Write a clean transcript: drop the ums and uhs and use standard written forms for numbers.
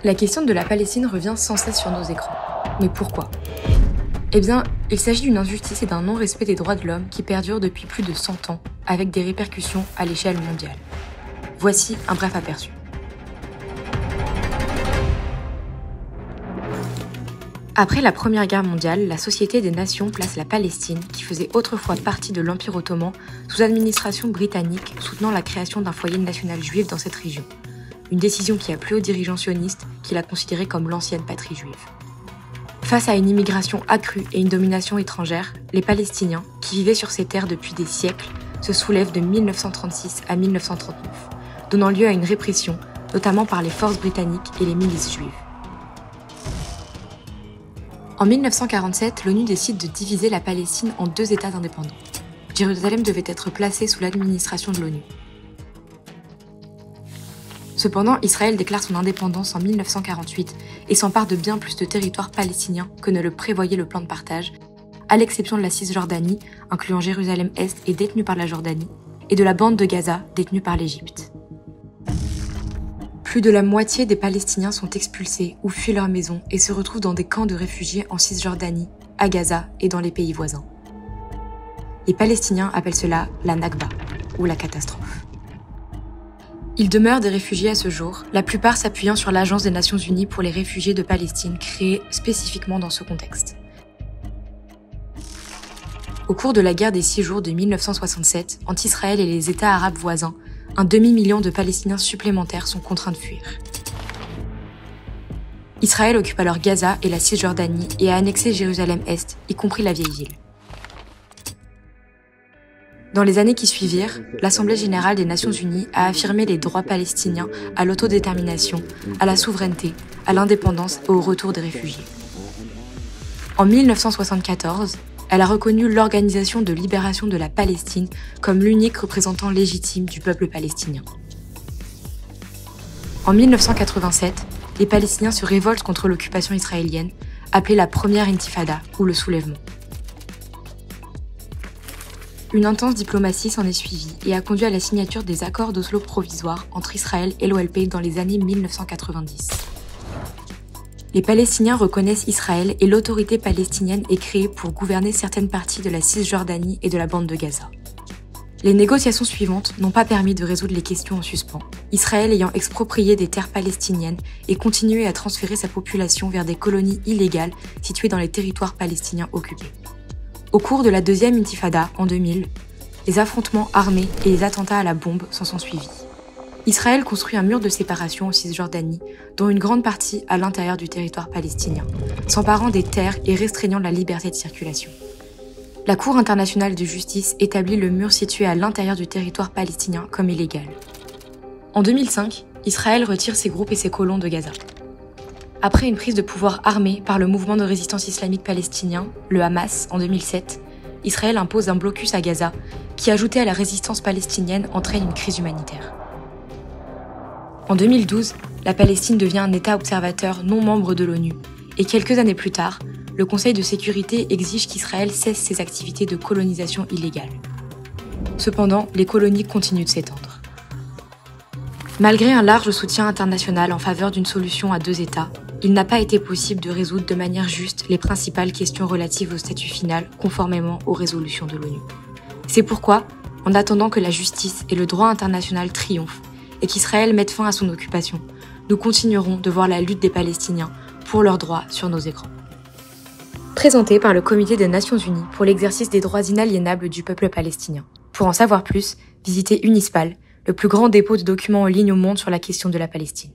La question de la Palestine revient sans cesse sur nos écrans. Mais pourquoi ? Eh bien, il s'agit d'une injustice et d'un non-respect des droits de l'homme qui perdure depuis plus de 100 ans, avec des répercussions à l'échelle mondiale. Voici un bref aperçu. Après la Première Guerre mondiale, la Société des Nations place la Palestine, qui faisait autrefois partie de l'Empire ottoman, sous administration britannique, soutenant la création d'un foyer national juif dans cette région. Une décision qui a plu aux dirigeants sionistes, qui la considéraient comme l'ancienne patrie juive. Face à une immigration accrue et une domination étrangère, les Palestiniens, qui vivaient sur ces terres depuis des siècles, se soulèvent de 1936 à 1939, donnant lieu à une répression, notamment par les forces britanniques et les milices juives. En 1947, l'ONU décide de diviser la Palestine en 2 États indépendants. Jérusalem devait être placée sous l'administration de l'ONU. Cependant, Israël déclare son indépendance en 1948 et s'empare de bien plus de territoires palestiniens que ne le prévoyait le plan de partage, à l'exception de la Cisjordanie, incluant Jérusalem-Est et détenue par la Jordanie, et de la bande de Gaza, détenue par l'Égypte. Plus de la moitié des Palestiniens sont expulsés ou fuient leur maison et se retrouvent dans des camps de réfugiés en Cisjordanie, à Gaza et dans les pays voisins. Les Palestiniens appellent cela la Nakba, ou la catastrophe. Il demeure des réfugiés à ce jour, la plupart s'appuyant sur l'Agence des Nations Unies pour les réfugiés de Palestine, créée spécifiquement dans ce contexte. Au cours de la guerre des 6 jours de 1967, entre Israël et les États arabes voisins, un demi-million de Palestiniens supplémentaires sont contraints de fuir. Israël occupe alors Gaza et la Cisjordanie et a annexé Jérusalem-Est, y compris la vieille ville. Dans les années qui suivirent, l'Assemblée générale des Nations unies a affirmé les droits palestiniens à l'autodétermination, à la souveraineté, à l'indépendance et au retour des réfugiés. En 1974, elle a reconnu l'Organisation de libération de la Palestine comme l'unique représentant légitime du peuple palestinien. En 1987, les Palestiniens se révoltent contre l'occupation israélienne, appelée la première intifada ou le soulèvement. Une intense diplomatie s'en est suivie et a conduit à la signature des accords d'Oslo provisoires entre Israël et l'OLP dans les années 1990. Les Palestiniens reconnaissent Israël et l'autorité palestinienne est créée pour gouverner certaines parties de la Cisjordanie et de la bande de Gaza. Les négociations suivantes n'ont pas permis de résoudre les questions en suspens, Israël ayant exproprié des terres palestiniennes et continué à transférer sa population vers des colonies illégales situées dans les territoires palestiniens occupés. Au cours de la deuxième intifada, en 2000, les affrontements armés et les attentats à la bombe s'en sont suivis. Israël construit un mur de séparation en Cisjordanie, dont une grande partie à l'intérieur du territoire palestinien, s'emparant des terres et restreignant la liberté de circulation. La Cour internationale de justice établit le mur situé à l'intérieur du territoire palestinien comme illégal. En 2005, Israël retire ses groupes et ses colons de Gaza. Après une prise de pouvoir armée par le mouvement de résistance islamique palestinien, le Hamas, en 2007, Israël impose un blocus à Gaza, qui, ajouté à la résistance palestinienne, entraîne une crise humanitaire. En 2012, la Palestine devient un État observateur non membre de l'ONU, et quelques années plus tard, le Conseil de sécurité exige qu'Israël cesse ses activités de colonisation illégale. Cependant, les colonies continuent de s'étendre. Malgré un large soutien international en faveur d'une solution à 2 États, il n'a pas été possible de résoudre de manière juste les principales questions relatives au statut final conformément aux résolutions de l'ONU. C'est pourquoi, en attendant que la justice et le droit international triomphent et qu'Israël mette fin à son occupation, nous continuerons de voir la lutte des Palestiniens pour leurs droits sur nos écrans. Présenté par le Comité des Nations Unies pour l'exercice des droits inaliénables du peuple palestinien. Pour en savoir plus, visitez Unispal, le plus grand dépôt de documents en ligne au monde sur la question de la Palestine.